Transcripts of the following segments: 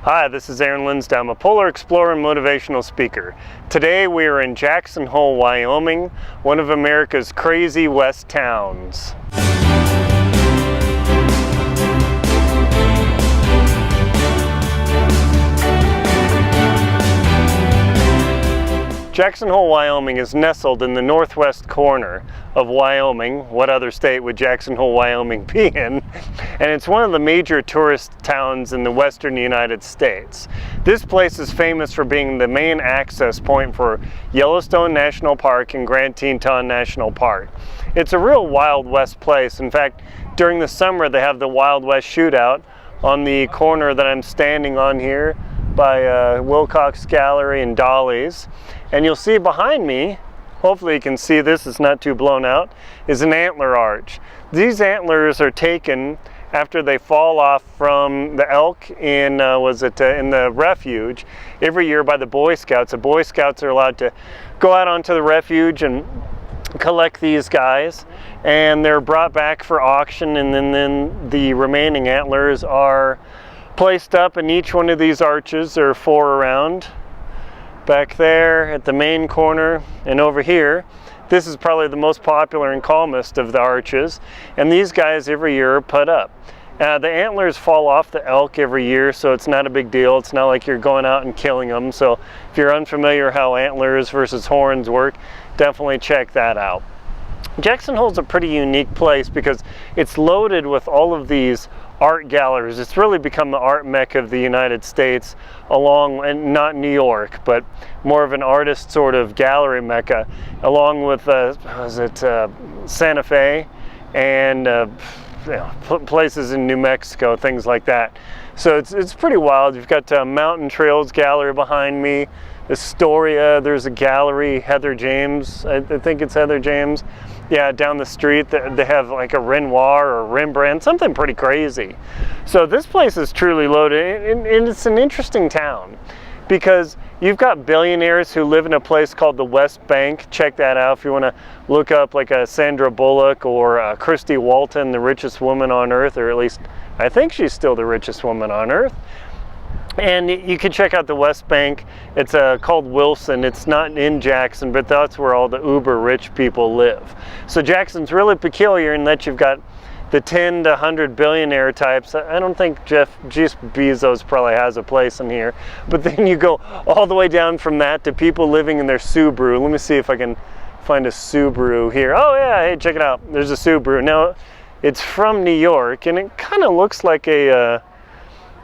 Hi, this is Aaron Linsdau. I'm a polar explorer and motivational speaker. Today we are in Jackson Hole, Wyoming, one of America's crazy west towns. Jackson Hole, Wyoming is nestled in the northwest corner of Wyoming. What other state would Jackson Hole, Wyoming be in? And it's one of the major tourist towns in the western United States. This place is famous for being the main access point for Yellowstone National Park and Grand Teton National Park. It's a real Wild West place. In fact, during the summer they have the Wild West shootout on the corner that I'm standing on here by Wilcox Gallery and Dolly's. And you'll see behind me, hopefully you can see this, it's not too blown out, is an antler arch. These antlers are taken after they fall off from the elk in the refuge every year by the Boy Scouts. The Boy Scouts are allowed to go out onto the refuge and collect these guys, and they're brought back for auction, and then the remaining antlers are placed up in each one of these arches. There are 4 around. Back there at the main corner and over here, this is probably the most popular and calmest of the arches, and these guys every year are put up. The antlers fall off the elk every year, so it's not a big deal. It's not like you're going out and killing them. So if you're unfamiliar how antlers versus horns work, definitely check that out. Jackson Hole is a pretty unique place because it's loaded with all of these art galleries. It's really become the art mecca of the United States, and not New York, but more of an artist sort of gallery mecca, along with Santa Fe and places in New Mexico, things like that. So it's pretty wild. You've got Mountain Trails Gallery behind me, Astoria, there's a gallery, Heather James, I think it's Heather James. Yeah, down the street they have like a Renoir or Rembrandt, something pretty crazy. So this place is truly loaded, and it's an interesting town because you've got billionaires who live in a place called the West Bank. Check that out if you want to look up like a Sandra Bullock or Christy Walton, the richest woman on earth, or at least I think she's still the richest woman on earth. And you can check out the West Bank. It's called Wilson. It's not in Jackson, but that's where all the uber rich people live. So Jackson's really peculiar in that you've got the 10 to 100 billionaire types. I don't think Jeff Bezos probably has a place in here. But then you go all the way down from that to people living in their Subaru. Let me see if I can find a Subaru here. Oh yeah, hey, check it out. There's a Subaru. Now, it's from New York, and it kind of looks like a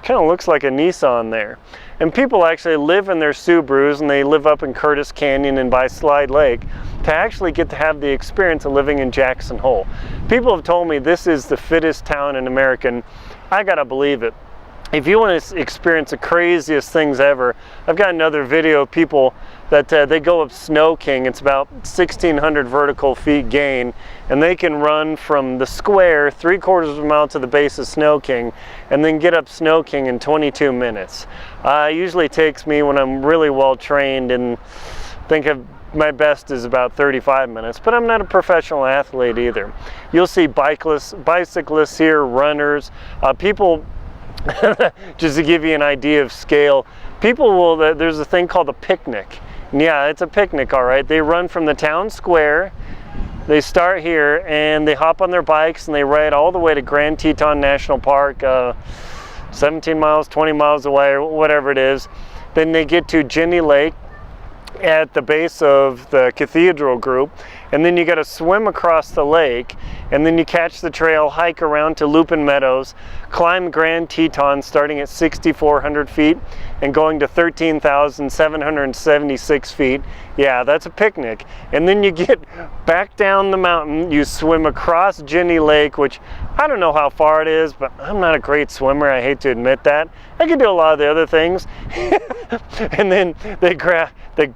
Nissan there. And people actually live in their Subarus, and they live up in Curtis Canyon and by Slide Lake to actually get to have the experience of living in Jackson Hole. People have told me this is the fittest town in America, and I gotta believe it. If you want to experience the craziest things ever, I've got another video of people that they go up Snow King. It's about 1,600 vertical feet gain, and they can run from the square 3/4 of a mile to the base of Snow King, and then get up Snow King in 22 minutes. It usually takes me, when I'm really well trained, and think of my best is about 35 minutes, but I'm not a professional athlete either. You'll see bicyclists here, runners, people. Just to give you an idea of scale, people will, there's a thing called a picnic. Yeah, it's a picnic, all right. They run from the town square, they start here, and they hop on their bikes and they ride all the way to Grand Teton National Park, 17 miles, 20 miles away, or whatever it is. Then they get to Jenny Lake at the base of the Cathedral Group, and then you got to swim across the lake, and then you catch the trail, hike around to Lupin Meadows, climb Grand Teton starting at 6,400 feet and going to 13,776 feet. Yeah, that's a picnic. And then you get back down the mountain, you swim across Jenny Lake, which I don't know how far it is, but I'm not a great swimmer, I hate to admit that. I can do a lot of the other things. And then they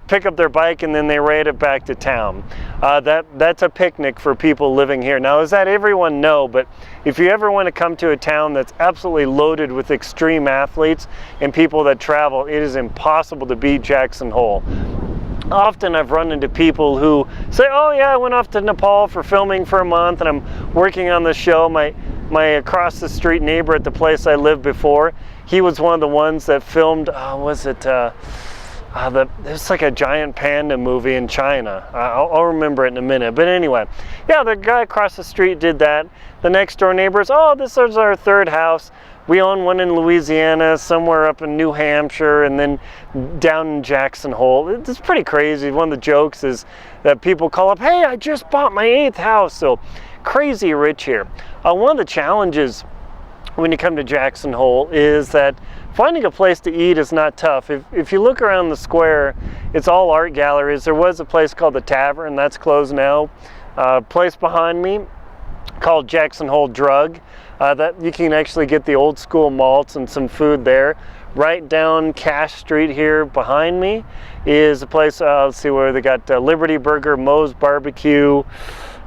pick up their bike and then they ride it back to town. That's a picnic for people living here. Now, is that everyone? No, but if you ever want to come to a town that's absolutely loaded with extreme athletes and people that travel, it is impossible to beat Jackson Hole. Often I've run into people who say, oh yeah, I went off to Nepal for filming for a month and I'm working on the show. My my across the street neighbor at the place I lived before, he was one of the ones that filmed, it's like a giant panda movie in China. I'll remember it in a minute. But anyway, yeah, the guy across the street did that. The next door neighbors, oh, this is our third house. We own one in Louisiana, somewhere up in New Hampshire, and then down in Jackson Hole. It's pretty crazy. One of the jokes is that people call up, hey, I just bought my 8th house. So crazy rich here. One of the challenges when you come to Jackson Hole is that finding a place to eat is not tough. If you look around the square, it's all art galleries. There was a place called the Tavern, that's closed now. A place behind me called Jackson Hole Drug, that you can actually get the old school malts and some food there. Right down Cash Street here behind me is a place, let's see where they got Liberty Burger, Moe's Barbecue.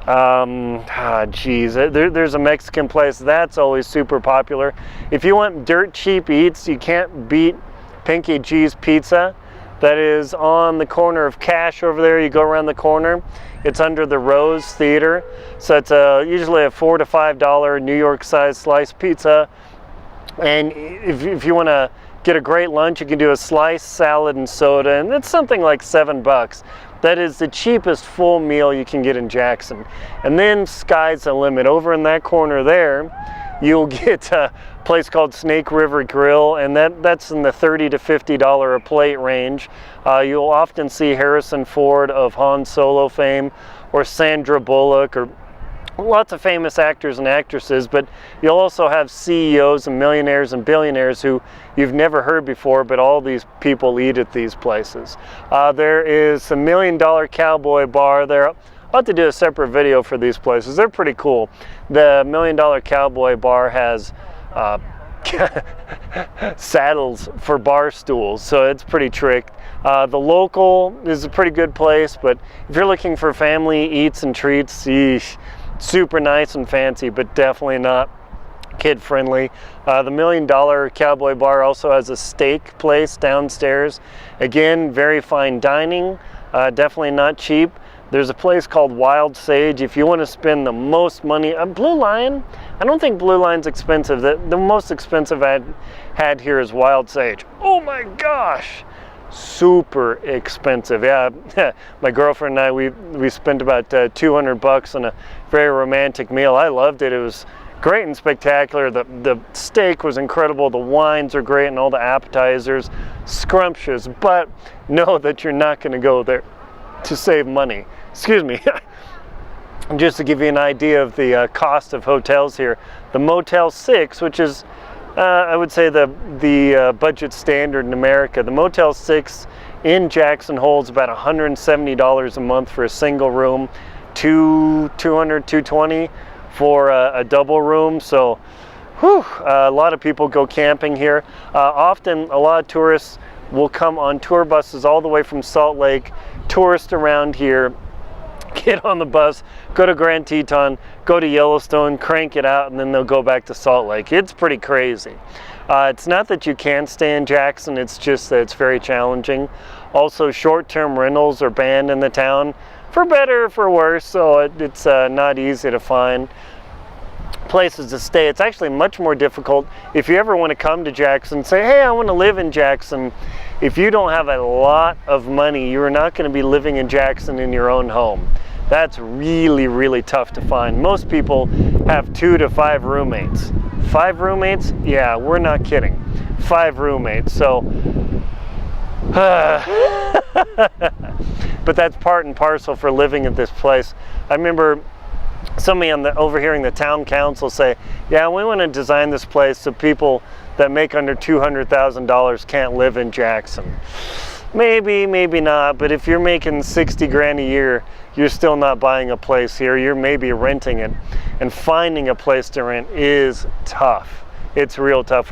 There's a Mexican place that's always super popular. If you want dirt cheap eats, you can't beat Pinky G's Pizza. That is on the corner of Cash over there. You go around the corner. It's under the Rose Theater. So it's usually a $4 to $5 New York size slice pizza. And if you want to get a great lunch, you can do a slice, salad, and soda, and it's something like $7. That is the cheapest full meal you can get in Jackson. And then sky's the limit. Over in that corner there, you'll get a place called Snake River Grill, and that's in the $30 to $50 a plate range. You'll often see Harrison Ford of Han Solo fame, or Sandra Bullock, or lots of famous actors and actresses, but you'll also have CEOs and millionaires and billionaires who you've never heard before, but all these people eat at these places. There is a $1 Million Cowboy Bar there. I'll have to do a separate video for these places. They're pretty cool. The $1 Million Cowboy Bar has saddles for bar stools, so it's pretty tricked. The Local is a pretty good place, but if you're looking for family eats and treats, yeesh, super nice and fancy, but definitely not kid friendly. The $1 Million Cowboy Bar also has a steak place downstairs. Again, very fine dining, definitely not cheap. There's a place called Wild Sage. If you want to spend the most money, Blue Lion, I don't think Blue Lion's expensive. The most expensive I've had here is Wild Sage. Oh my gosh, super expensive. Yeah, my girlfriend and I, we spent about $200 on a very romantic meal. I loved it. It was great and spectacular. The steak was incredible. The wines are great and all the appetizers, scrumptious. But know that you're not going to go there to save money. Excuse me. Just to give you an idea of the cost of hotels here, the Motel 6, which is I would say the budget standard in America, the Motel 6 in Jackson Hole is about $170 a month for a single room, $220 for a double room. So whew, a lot of people go camping here. Often a lot of tourists will come on tour buses all the way from Salt Lake, tourist around here, get on the bus, go to Grand Teton, go to Yellowstone, crank it out, and then they'll go back to Salt Lake. It's pretty crazy. It's not that you can't stay in Jackson, it's just that it's very challenging. Also, short-term rentals are banned in the town, for better or for worse, so it's not easy to find places to stay. It's actually much more difficult if you ever want to come to Jackson, say, hey, I want to live in Jackson. If you don't have a lot of money, you're not going to be living in Jackson in your own home. That's really, really tough to find. Most people have 2 to 5 roommates. 5 roommates? Yeah, we're not kidding. 5 roommates, so but that's part and parcel for living at this place. I remember somebody overhearing the town council say, yeah, we want to design this place so people that make under $200,000 can't live in Jackson. Maybe, maybe not, but if you're making 60 grand a year, you're still not buying a place here. You're maybe renting it, and finding a place to rent is tough. It's real tough.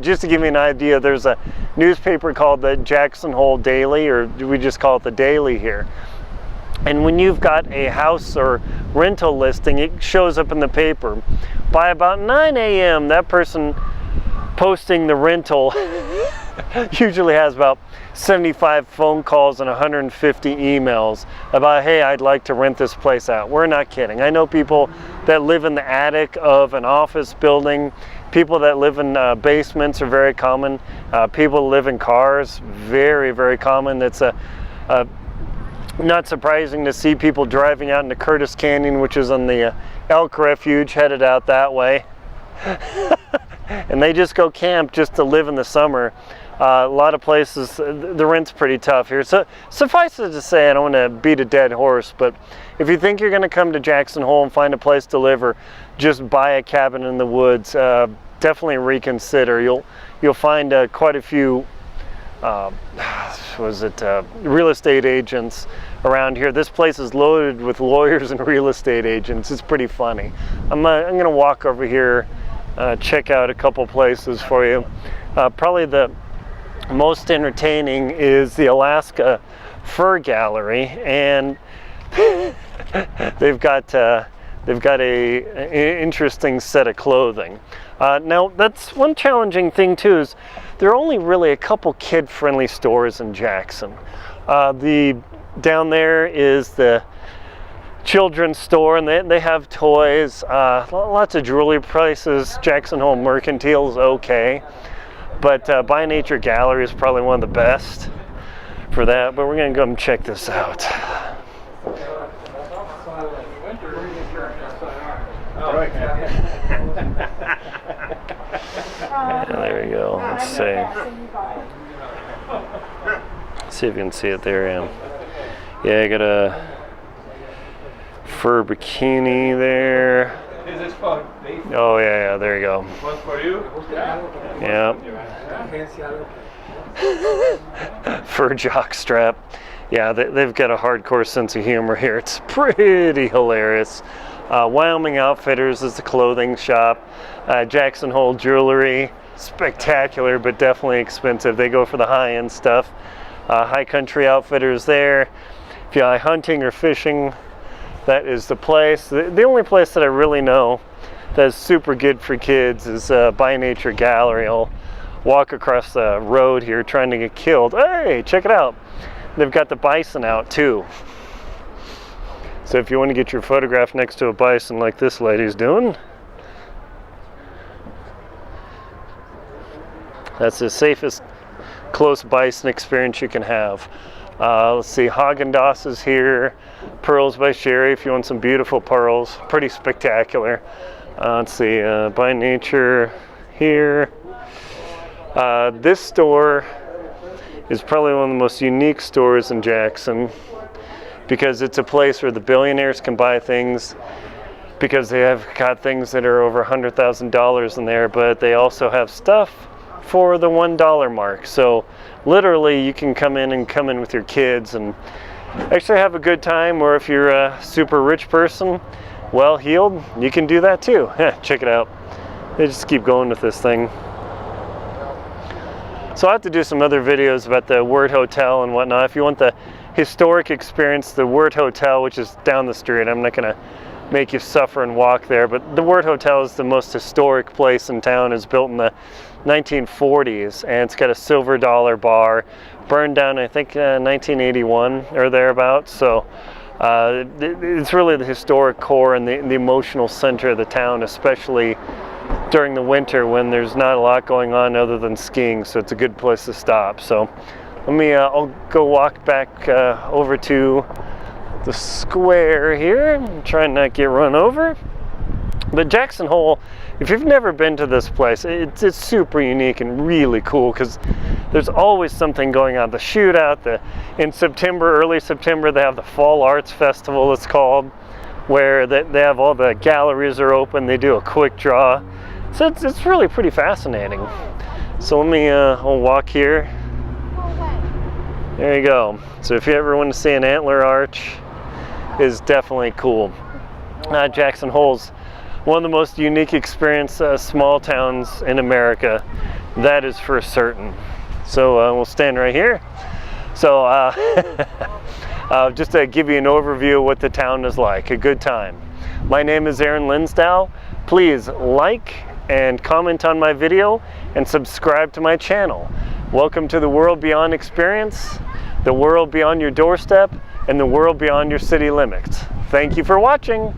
Just to give you an idea, there's a newspaper called the Jackson Hole Daily, or we just call it the Daily here. And when you've got a house or rental listing, it shows up in the paper. By about 9 a.m., that person posting the rental usually has about 75 phone calls and 150 emails about, hey, I'd like to rent this place out. We're not kidding. I know people that live in the attic of an office building. People that live in basements are very common. People live in cars, very, very common. It's not surprising to see people driving out into Curtis Canyon, which is on the elk refuge, headed out that way. And they just go camp just to live in the summer. A lot of places, the rent's pretty tough here. So suffice it to say, I don't want to beat a dead horse, but if you think you're going to come to Jackson Hole and find a place to live, or just buy a cabin in the woods, definitely reconsider. You'll find quite a few real estate agents around here. This place is loaded with lawyers and real estate agents. It's pretty funny. I'm going to walk over here, check out a couple places for you. Probably the most entertaining is the Alaska Fur Gallery, and they've got a interesting set of clothing. Now, that's one challenging thing too, is there are only really a couple kid-friendly stores in Jackson. Down there is the children's store, and they have toys, lots of jewelry prices. Jackson Hole Mercantile is okay, but By Nature Gallery is probably one of the best for that. But we're gonna go and check this out. Yeah, there we go. Let's see. See if you can see it there. Yeah, I got a fur bikini there. Is this fun? Oh yeah, there you go. One for you? Yeah. Fur jock strap. Yeah, they've got a hardcore sense of humor here. It's pretty hilarious. Wyoming Outfitters is the clothing shop. Jackson Hole Jewelry, spectacular but definitely expensive. They go for the high-end stuff. High Country Outfitters there. If you like hunting or fishing, that is the place. The only place that I really know that's super good for kids is By Nature Gallery. I'll walk across the road here trying to get killed. Hey, check it out. They've got the bison out too. So if you want to get your photograph next to a bison like this lady's doing, that's the safest close bison experience you can have. Let's see, Haagen-Dazs is here. Pearls by Sherry if you want some beautiful pearls. Pretty spectacular. Let's see, By Nature here. This store is probably one of the most unique stores in Jackson, because it's a place where the billionaires can buy things, because they have got things that are over $100,000 in there, but they also have stuff for the $1 mark. So literally you can come in with your kids and actually have a good time, or if you're a super rich person, well-heeled, you can do that too. Check it out. They just keep going with this thing. So I have to do some other videos about the Word Hotel and whatnot. If you want the historic experience, the Word Hotel, which is down the street, I'm not gonna make you suffer and walk there, but the Word Hotel is the most historic place in town. It's built in the 1940s, and it's got a silver dollar bar, burned down I think 1981 or thereabouts. So it's really the historic core and the emotional center of the town, especially during the winter when there's not a lot going on other than skiing. So it's a good place to stop. So let me I'll go walk back over to the square here and try and not get run over. But Jackson Hole, if you've never been to this place, it's super unique and really cool, because there's always something going on. The shootout, in September, early September, they have the Fall Arts Festival, it's called, where they have all the galleries are open. They do a quick draw. So it's really pretty fascinating. So let me I'll walk here. There you go. So if you ever want to see an antler arch, is definitely cool. Jackson Hole's one of the most unique experience small towns in America, that is for certain. So we'll stand right here. So just to give you an overview of what the town is like, a good time. My name is Aaron Linsdau. Please like and comment on my video and subscribe to my channel. Welcome to the world beyond experience, the world beyond your doorstep, and the world beyond your city limits. Thank you for watching.